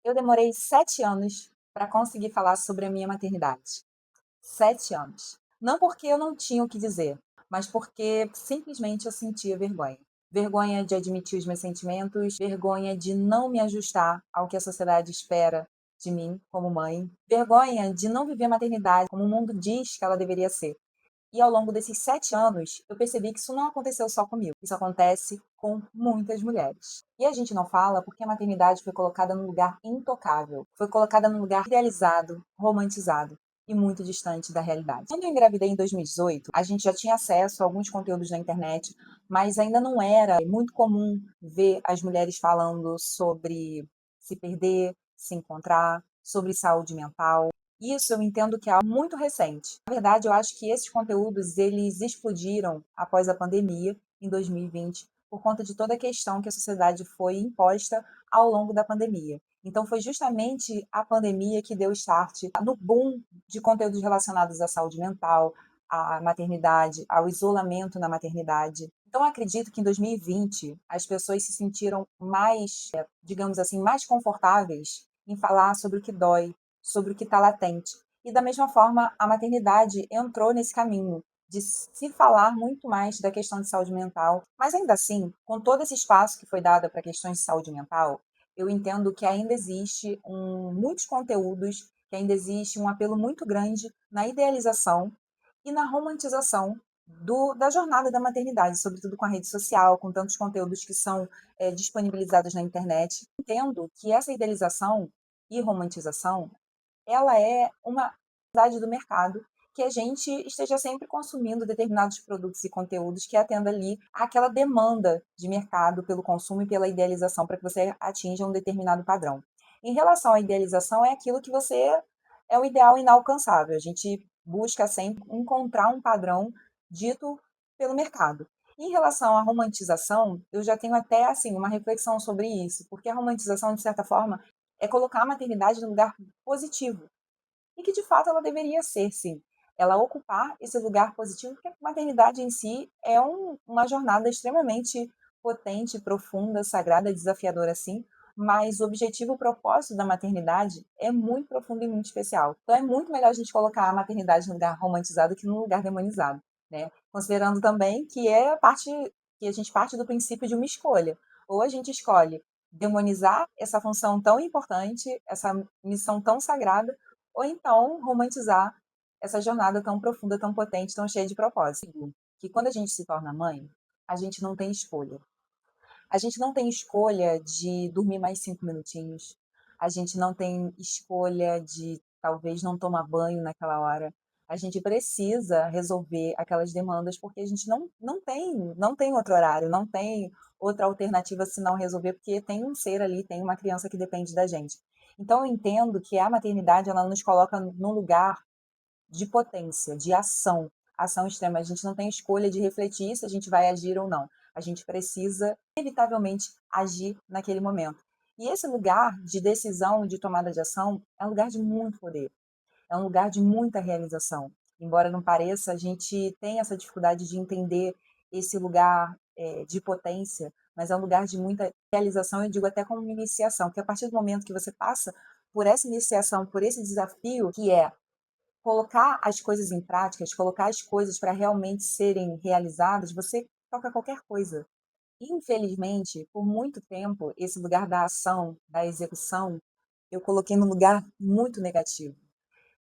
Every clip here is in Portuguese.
Eu demorei 7 anos para conseguir falar sobre a minha maternidade. 7 anos. Não porque eu não tinha o que dizer, mas porque simplesmente eu sentia vergonha. Vergonha de admitir os meus sentimentos, vergonha de não me ajustar ao que a sociedade espera de mim como mãe, vergonha de não viver a maternidade como o mundo diz que ela deveria ser. E ao longo desses 7 anos, eu percebi que isso não aconteceu só comigo. Isso acontece com muitas mulheres. E a gente não fala porque a maternidade foi colocada num lugar intocável. Foi colocada num lugar idealizado, romantizado e muito distante da realidade. Quando eu engravidei em 2018, a gente já tinha acesso a alguns conteúdos na internet, mas ainda não era muito comum ver as mulheres falando sobre se perder, se encontrar, sobre saúde mental. Isso eu entendo que é algo muito recente. Na verdade, eu acho que esses conteúdos eles explodiram após a pandemia em 2020, por conta de toda a questão que a sociedade foi imposta ao longo da pandemia. Então foi justamente a pandemia que deu start no boom de conteúdos relacionados à saúde mental, à maternidade, ao isolamento na maternidade. Então acredito que em 2020 as pessoas se sentiram mais, digamos assim, mais confortáveis em falar sobre o que dói, sobre o que está latente. E da mesma forma, a maternidade entrou nesse caminho de se falar muito mais da questão de saúde mental. Mas ainda assim, com todo esse espaço que foi dado para questões de saúde mental, eu entendo que ainda existe muitos conteúdos, que ainda existe um apelo muito grande na idealização e na romantização da jornada da maternidade, sobretudo com a rede social, com tantos conteúdos que são disponibilizados na internet. Entendo que essa idealização e romantização ela é uma necessidade do mercado que a gente esteja sempre consumindo determinados produtos e conteúdos que atenda ali àquela demanda de mercado pelo consumo e pela idealização para que você atinja um determinado padrão. Em relação à idealização, é aquilo que você é o ideal inalcançável. A gente busca sempre encontrar um padrão dito pelo mercado. Em relação à romantização, eu já tenho até assim uma reflexão sobre isso, porque a romantização, de certa forma, é colocar a maternidade no lugar positivo. E que de fato ela deveria ser, sim. Ela ocupar esse lugar positivo, porque a maternidade em si é uma jornada extremamente potente, profunda, sagrada, desafiadora, sim. Mas o objetivo, o propósito da maternidade é muito profundo e muito especial. Então é muito melhor a gente colocar a maternidade no lugar romantizado que no lugar demonizado, né? Considerando também que que a gente parte do princípio de uma escolha. Ou a gente escolhe demonizar essa função tão importante, essa missão tão sagrada, ou então romantizar essa jornada tão profunda, tão potente, tão cheia de propósito. Que quando a gente se torna mãe, a gente não tem escolha. A gente não tem escolha de dormir mais 5 minutinhos. A gente não tem escolha de talvez não tomar banho naquela hora. A gente precisa resolver aquelas demandas porque a gente não tem outro horário, não tem outra alternativa se não resolver, porque tem um ser ali, tem uma criança que depende da gente. Então eu entendo que a maternidade ela nos coloca num lugar de potência, de ação, ação extrema. A gente não tem escolha de refletir se a gente vai agir ou não. A gente precisa, inevitavelmente, agir naquele momento. E esse lugar de decisão, de tomada de ação, é um lugar de muito poder, é um lugar de muita realização. Embora não pareça, a gente tem essa dificuldade de entender esse lugar de potência, mas é um lugar de muita realização, eu digo até como uma iniciação, porque a partir do momento que você passa por essa iniciação, por esse desafio, que é colocar as coisas em práticas, colocar as coisas para realmente serem realizadas, você toca qualquer coisa. Infelizmente, por muito tempo, esse lugar da ação, da execução, eu coloquei num lugar muito negativo.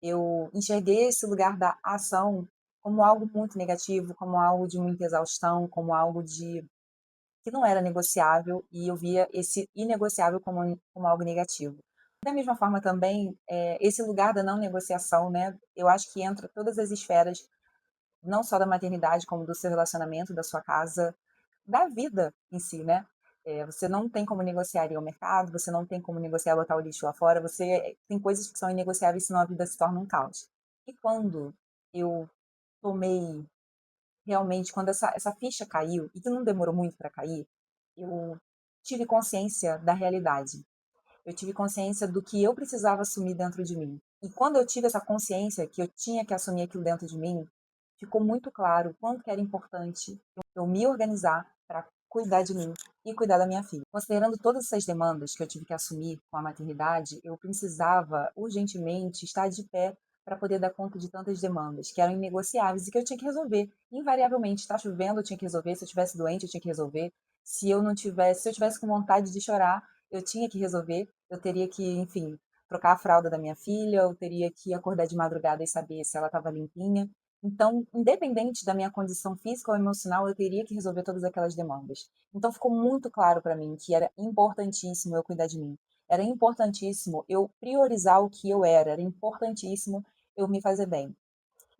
Eu enxerguei esse lugar da ação como algo muito negativo, como algo de muita exaustão, como algo de que não era negociável, e eu via esse inegociável como algo negativo. Da mesma forma também, esse lugar da não negociação, né, eu acho que entra todas as esferas, não só da maternidade, como do seu relacionamento, da sua casa, da vida em si, né. Você não tem como negociar ir ao mercado, você não tem como negociar botar o lixo lá fora, você tem coisas que são inegociáveis, senão a vida se torna um caos. E quando eu tomei realmente, quando essa ficha caiu, e que não demorou muito para cair, eu tive consciência da realidade. Eu tive consciência do que eu precisava assumir dentro de mim. E quando eu tive essa consciência que eu tinha que assumir aquilo dentro de mim, ficou muito claro o quanto que era importante eu me organizar para cuidar de mim e cuidar da minha filha. Considerando todas essas demandas que eu tive que assumir com a maternidade, eu precisava urgentemente estar de pé para poder dar conta de tantas demandas que eram inegociáveis e que eu tinha que resolver. Invariavelmente, está chovendo, eu tinha que resolver. Se eu estivesse doente, eu tinha que resolver. Se eu tivesse com vontade de chorar, eu tinha que resolver. Eu teria que, enfim, trocar a fralda da minha filha, eu teria que acordar de madrugada e saber se ela estava limpinha. Então, independente da minha condição física ou emocional, eu teria que resolver todas aquelas demandas. Então, ficou muito claro para mim que era importantíssimo eu cuidar de mim. Era importantíssimo eu priorizar o que eu era importantíssimo eu me fazer bem.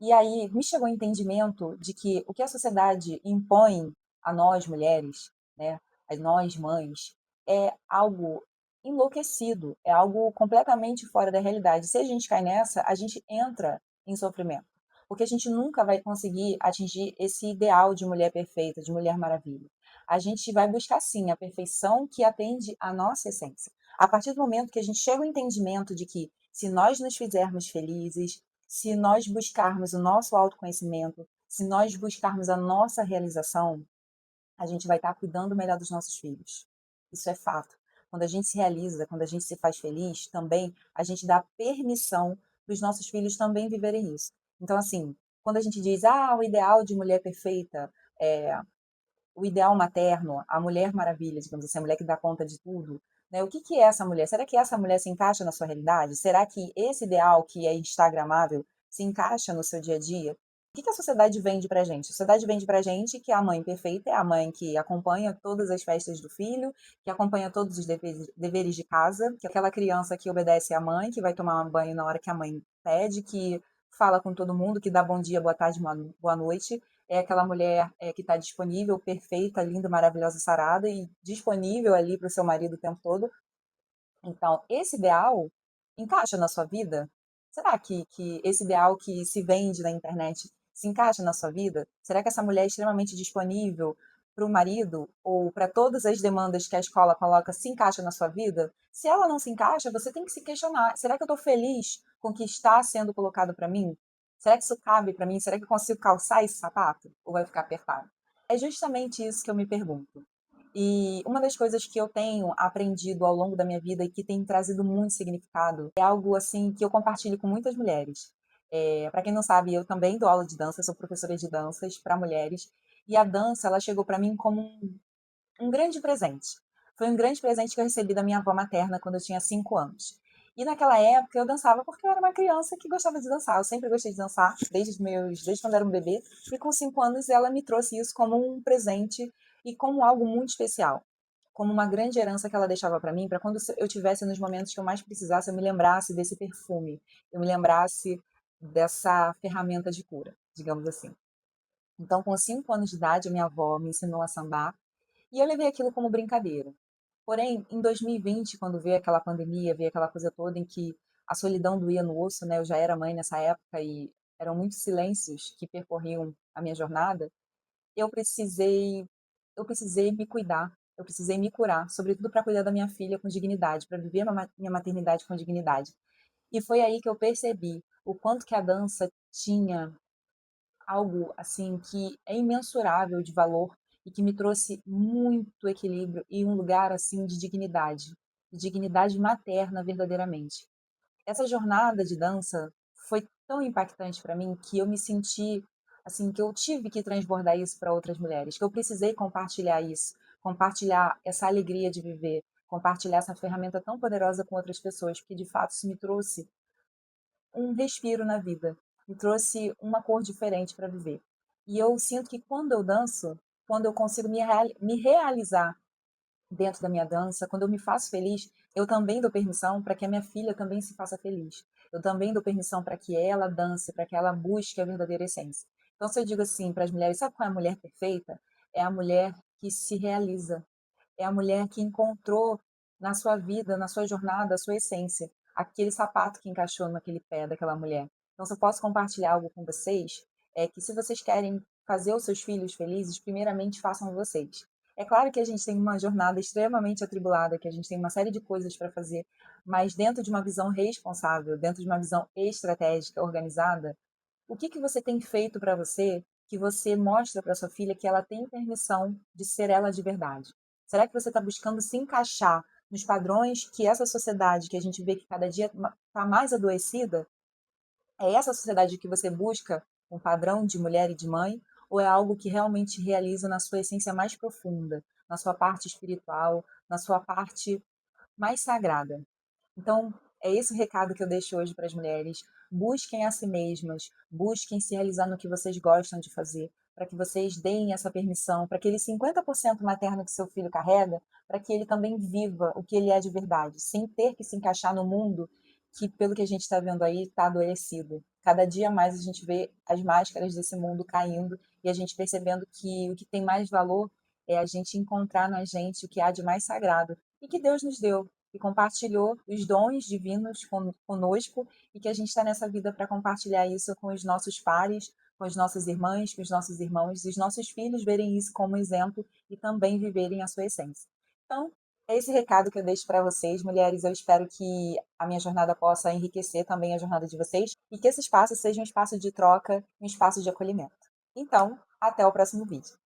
E aí me chegou o entendimento de que o que a sociedade impõe a nós mulheres, né, a nós mães, é algo enlouquecido, é algo completamente fora da realidade. Se a gente cai nessa, a gente entra em sofrimento, porque a gente nunca vai conseguir atingir esse ideal de mulher perfeita, de mulher maravilha. A gente vai buscar sim a perfeição que atende à nossa essência. A partir do momento que a gente chega ao entendimento de que se nós nos fizermos felizes, se nós buscarmos o nosso autoconhecimento, se nós buscarmos a nossa realização, a gente vai estar cuidando melhor dos nossos filhos. Isso é fato. Quando a gente se realiza, quando a gente se faz feliz, também a gente dá permissão para os nossos filhos também viverem isso. Então, assim, quando a gente diz, o ideal de mulher perfeita, é, o ideal materno, a mulher maravilha, digamos assim, a mulher que dá conta de tudo, né? O que que é essa mulher? Será que essa mulher se encaixa na sua realidade? Será que esse ideal que é instagramável se encaixa no seu dia a dia? O que que a sociedade vende pra gente? A sociedade vende pra gente que a mãe perfeita é a mãe que acompanha todas as festas do filho, que acompanha todos os deveres de casa, que é aquela criança que obedece à mãe, que vai tomar um banho na hora que a mãe pede, que fala com todo mundo, que dá bom dia, boa tarde, boa noite, é aquela mulher que está disponível, perfeita, linda, maravilhosa, sarada e disponível ali para o seu marido o tempo todo. Então, esse ideal encaixa na sua vida? Será que esse ideal que se vende na internet se encaixa na sua vida? Será que essa mulher é extremamente disponível para o marido ou para todas as demandas que a escola coloca se encaixa na sua vida? Se ela não se encaixa, você tem que se questionar: será que eu estou feliz com o que está sendo colocado para mim? Será que isso cabe para mim? Será que eu consigo calçar esse sapato? Ou vai ficar apertado? É justamente isso que eu me pergunto. E uma das coisas que eu tenho aprendido ao longo da minha vida e que tem trazido muito significado é algo assim que eu compartilho com muitas mulheres. Para quem não sabe, eu também dou aula de dança, sou professora de danças para mulheres. E a dança, ela chegou para mim como um grande presente. Foi um grande presente que eu recebi da minha avó materna quando eu tinha 5 anos. E naquela época eu dançava porque eu era uma criança que gostava de dançar. Eu sempre gostei de dançar, desde quando eu era um bebê. E com 5 anos ela me trouxe isso como um presente e como algo muito especial. Como uma grande herança que ela deixava para mim, para quando eu tivesse nos momentos que eu mais precisasse, eu me lembrasse desse perfume, eu me lembrasse dessa ferramenta de cura, digamos assim. Então, com 5 anos de idade, a minha avó me ensinou a sambar e eu levei aquilo como brincadeira. Porém, em 2020, quando veio aquela pandemia, veio aquela coisa toda em que a solidão doía no osso, né? Eu já era mãe nessa época e eram muitos silêncios que percorriam a minha jornada. Eu precisei, eu precisei me cuidar, eu precisei me curar, sobretudo para cuidar da minha filha com dignidade, para viver minha maternidade com dignidade. E foi aí que eu percebi o quanto que a dança tinha algo assim que é imensurável de valor e que me trouxe muito equilíbrio e um lugar assim de dignidade materna verdadeiramente. Essa jornada de dança foi tão impactante para mim que eu me senti assim que eu tive que transbordar isso para outras mulheres, que eu precisei compartilhar isso, compartilhar essa alegria de viver, compartilhar essa ferramenta tão poderosa com outras pessoas, porque de fato isso me trouxe um respiro na vida, me trouxe uma cor diferente para viver. E eu sinto que quando eu danço, quando eu consigo me realizar dentro da minha dança, quando eu me faço feliz, eu também dou permissão para que a minha filha também se faça feliz. Eu também dou permissão para que ela dance, para que ela busque a verdadeira essência. Então, se eu digo assim para as mulheres, sabe qual é a mulher perfeita? É a mulher que se realiza, é a mulher que encontrou na sua vida, na sua jornada, a sua essência, aquele sapato que encaixou naquele pé daquela mulher. Então, se eu posso compartilhar algo com vocês, é que se vocês querem fazer os seus filhos felizes, primeiramente façam vocês. É claro que a gente tem uma jornada extremamente atribulada, que a gente tem uma série de coisas para fazer, mas dentro de uma visão responsável, dentro de uma visão estratégica, organizada, o que que você tem feito para você que você mostra para sua filha que ela tem permissão de ser ela de verdade? Será que você está buscando se encaixar nos padrões que essa sociedade, que a gente vê que cada dia está mais adoecida, é essa sociedade que você busca um padrão de mulher e de mãe? Ou é algo que realmente realiza na sua essência mais profunda, na sua parte espiritual, na sua parte mais sagrada? Então, é esse o recado que eu deixo hoje para as mulheres. Busquem a si mesmas, busquem se realizar no que vocês gostam de fazer, para que vocês deem essa permissão, para aquele 50% materno que seu filho carrega, para que ele também viva o que ele é de verdade, sem ter que se encaixar no mundo que, pelo que a gente está vendo aí, está adoecido. Cada dia mais a gente vê as máscaras desse mundo caindo e a gente percebendo que o que tem mais valor é a gente encontrar na gente o que há de mais sagrado e que Deus nos deu, e compartilhou os dons divinos conosco, e que a gente está nessa vida para compartilhar isso com os nossos pares, com as nossas irmãs, com os nossos irmãos, e os nossos filhos verem isso como exemplo e também viverem a sua essência. Então, é esse recado que eu deixo para vocês, mulheres. Eu espero que a minha jornada possa enriquecer também a jornada de vocês e que esse espaço seja um espaço de troca, um espaço de acolhimento. Então, até o próximo vídeo.